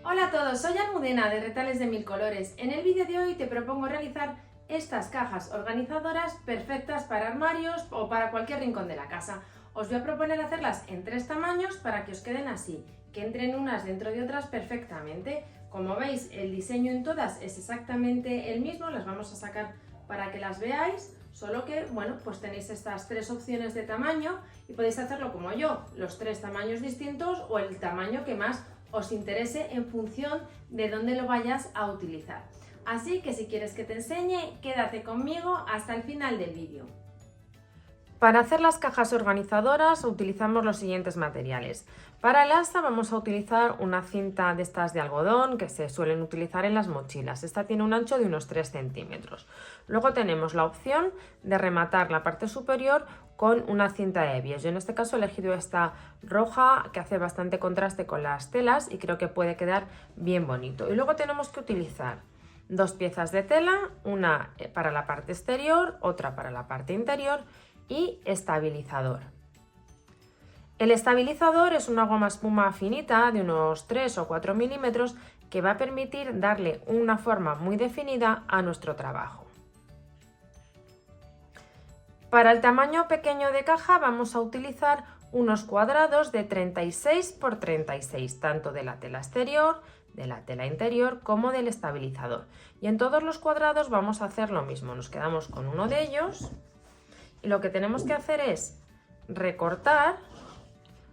Hola a todos, soy Almudena de Retales de Mil Colores. En el vídeo de hoy te propongo realizar estas cajas organizadoras perfectas para armarios o para cualquier rincón de la casa. Os voy a proponer hacerlas en 3 tamaños para que os queden así, que entren unas dentro de otras perfectamente. Como veis, el diseño en todas es exactamente el mismo, las vamos a sacar para que las veáis, solo que, bueno, pues tenéis estas 3 opciones de tamaño y podéis hacerlo como yo, los 3 tamaños distintos o el tamaño que más os interese en función de dónde lo vayas a utilizar. Así que si quieres que te enseñe, quédate conmigo hasta el final del vídeo. Para hacer las cajas organizadoras utilizamos los siguientes materiales. Para el asa vamos a utilizar una cinta de estas de algodón que se suelen utilizar en las mochilas. Esta tiene un ancho de unos 3 centímetros. Luego tenemos la opción de rematar la parte superior con una cinta de hebies. Yo en este caso he elegido esta roja que hace bastante contraste con las telas y creo que puede quedar bien bonito. Y luego tenemos que utilizar 2 piezas de tela, una para la parte exterior, otra para la parte interior y estabilizador. El estabilizador es una goma espuma finita de unos 3 o 4 milímetros que va a permitir darle una forma muy definida a nuestro trabajo. Para el tamaño pequeño de caja vamos a utilizar unos cuadrados de 36 por 36, tanto de la tela exterior, de la tela interior como del estabilizador. Y en todos los cuadrados vamos a hacer lo mismo, nos quedamos con uno de ellos y lo que tenemos que hacer es recortar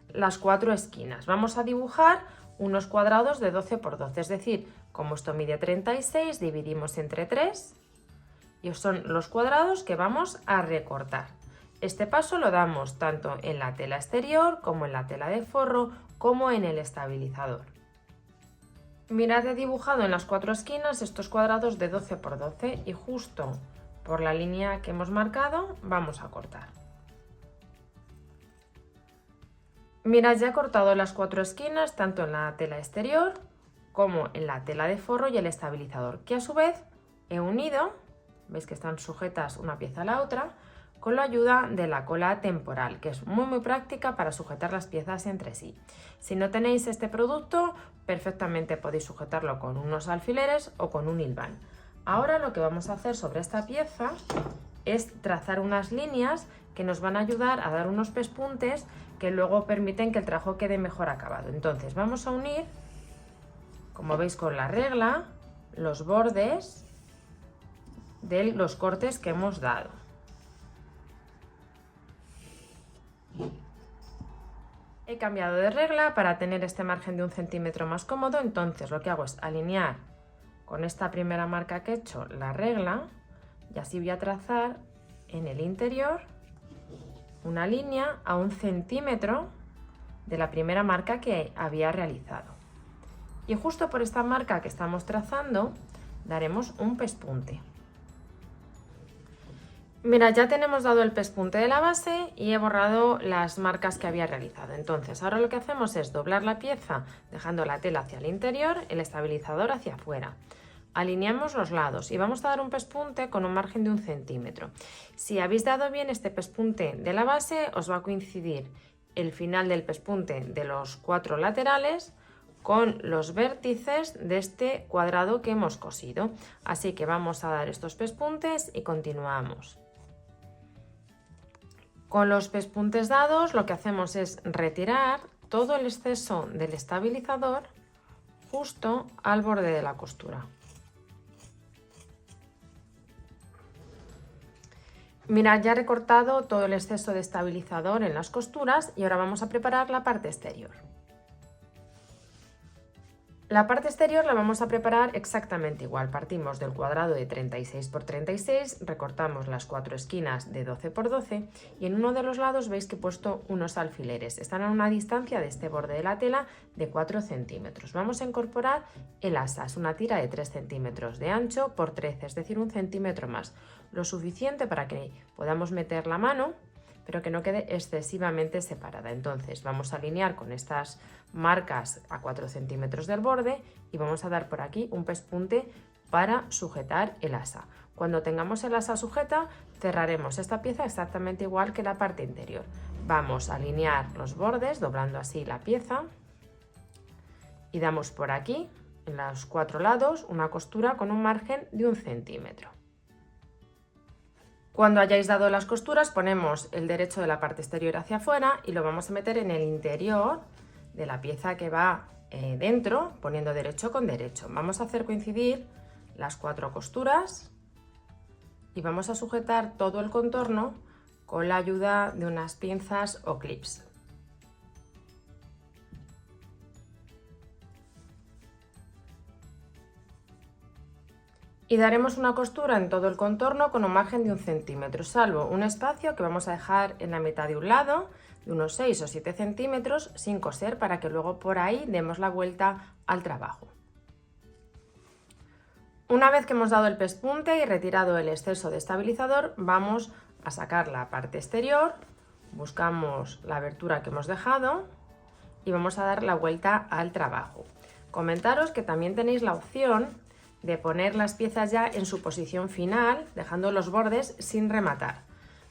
las 4 esquinas. Vamos a dibujar unos cuadrados de 12 por 12, es decir, como esto mide 36, dividimos entre 3 y son los cuadrados que vamos a recortar. Este paso lo damos tanto en la tela exterior como en la tela de forro como en el estabilizador. Mirad, he dibujado en las 4 esquinas estos cuadrados de 12 por 12 y justo por la línea que hemos marcado vamos a cortar. Mirad, ya he cortado las 4 esquinas tanto en la tela exterior como en la tela de forro y el estabilizador, que a su vez he unido, veis que están sujetas una pieza a la otra, con la ayuda de la cola temporal, que es muy práctica para sujetar las piezas entre sí. Si no tenéis este producto, perfectamente podéis sujetarlo con unos alfileres o con un hilván. Ahora lo que vamos a hacer sobre esta pieza es trazar unas líneas que nos van a ayudar a dar unos pespuntes que luego permiten que el trabajo quede mejor acabado. Entonces vamos a unir, como veis con la regla, los bordes de los cortes que hemos dado. He cambiado de regla para tener este margen de 1 centímetro más cómodo, entonces lo que hago es alinear con esta primera marca que he hecho la regla y así voy a trazar en el interior una línea a 1 centímetro de la primera marca que había realizado. Y justo por esta marca que estamos trazando daremos un pespunte. Mira, ya tenemos dado el pespunte de la base y he borrado las marcas que había realizado. Entonces ahora lo que hacemos es doblar la pieza dejando la tela hacia el interior, el estabilizador hacia afuera. Alineamos los lados y vamos a dar un pespunte con un margen de 1 centímetro. Si habéis dado bien este pespunte de la base, os va a coincidir el final del pespunte de los 4 laterales con los vértices de este cuadrado que hemos cosido. Así que vamos a dar estos pespuntes y continuamos. Con los pespuntes dados lo que hacemos es retirar todo el exceso del estabilizador justo al borde de la costura. Mirad, ya he recortado todo el exceso de estabilizador en las costuras y ahora vamos a preparar la parte exterior. La parte exterior la vamos a preparar exactamente igual. Partimos del cuadrado de 36 por 36, recortamos las 4 esquinas de 12 por 12 y en uno de los lados veis que he puesto unos alfileres. Están a una distancia de este borde de la tela de 4 centímetros. Vamos a incorporar el asa, es una tira de 3 centímetros de ancho por 13, es decir, 1 centímetro más. Lo suficiente para que podamos meter la mano, pero que no quede excesivamente separada. Entonces vamos a alinear con estas marcas a 4 centímetros del borde y vamos a dar por aquí un pespunte para sujetar el asa. Cuando tengamos el asa sujeta, cerraremos esta pieza exactamente igual que la parte interior. Vamos a alinear los bordes doblando así la pieza y damos por aquí en los 4 lados una costura con un margen de 1 centímetro. Cuando hayáis dado las costuras, ponemos el derecho de la parte exterior hacia afuera y lo vamos a meter en el interior de la pieza que va dentro, poniendo derecho con derecho. Vamos a hacer coincidir las 4 costuras y vamos a sujetar todo el contorno con la ayuda de unas pinzas o clips. Y daremos una costura en todo el contorno con un margen de 1 centímetro, salvo un espacio que vamos a dejar en la mitad de un lado, de unos 6 o 7 centímetros, sin coser, para que luego por ahí demos la vuelta al trabajo. Una vez que hemos dado el pespunte y retirado el exceso de estabilizador, vamos a sacar la parte exterior, buscamos la abertura que hemos dejado y vamos a dar la vuelta al trabajo. Comentaros que también tenéis la opción de poner las piezas ya en su posición final, dejando los bordes sin rematar.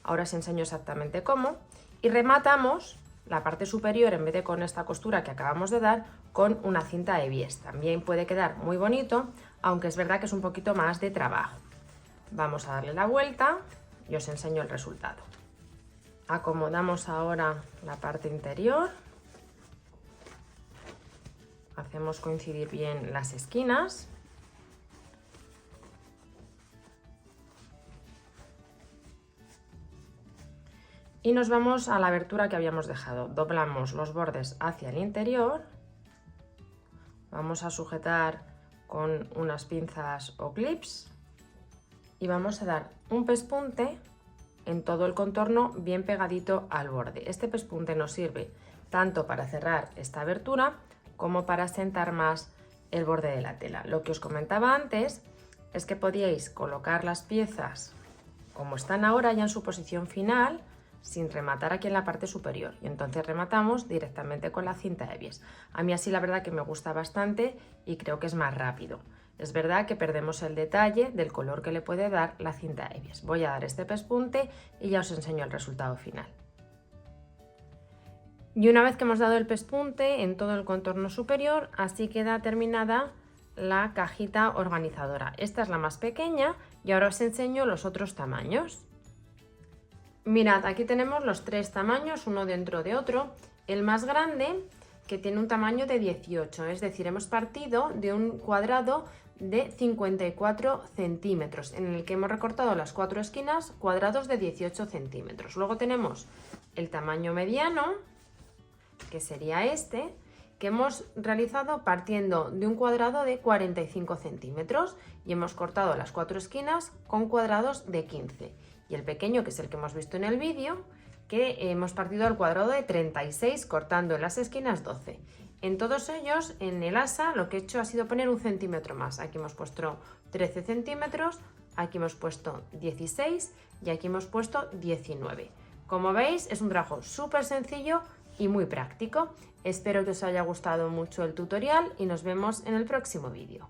Ahora os enseño exactamente cómo. Y rematamos la parte superior, en vez de con esta costura que acabamos de dar, con una cinta de bies. También puede quedar muy bonito, aunque es verdad que es un poquito más de trabajo. Vamos a darle la vuelta y os enseño el resultado. Acomodamos ahora la parte interior. Hacemos coincidir bien las esquinas. Y nos vamos a la abertura que habíamos dejado. Doblamos los bordes hacia el interior. Vamos a sujetar con unas pinzas o clips. Y vamos a dar un pespunte en todo el contorno bien pegadito al borde. Este pespunte nos sirve tanto para cerrar esta abertura como para asentar más el borde de la tela. Lo que os comentaba antes es que podíais colocar las piezas como están ahora ya en su posición final, sin rematar aquí en la parte superior, y entonces rematamos directamente con la cinta de bies. A mí así la verdad que me gusta bastante y creo que es más rápido. Es verdad que perdemos el detalle del color que le puede dar la cinta de bies. Voy a dar este pespunte y ya os enseño el resultado final. Y una vez que hemos dado el pespunte en todo el contorno superior, así queda terminada la cajita organizadora. Esta es la más pequeña y ahora os enseño los otros tamaños. Mirad, aquí tenemos los 3 tamaños, uno dentro de otro. El más grande, que tiene un tamaño de 18, es decir, hemos partido de un cuadrado de 54 centímetros, en el que hemos recortado las 4 esquinas, cuadrados de 18 centímetros. Luego tenemos el tamaño mediano, que sería este, que hemos realizado partiendo de un cuadrado de 45 centímetros y hemos cortado las 4 esquinas con cuadrados de 15. Y el pequeño, que es el que hemos visto en el vídeo, que hemos partido al cuadrado de 36, cortando en las esquinas 12. En todos ellos, en el asa, lo que he hecho ha sido poner 1 centímetro más. Aquí hemos puesto 13 centímetros, aquí hemos puesto 16 y aquí hemos puesto 19. Como veis, es un trabajo súper sencillo y muy práctico. Espero que os haya gustado mucho el tutorial y nos vemos en el próximo vídeo.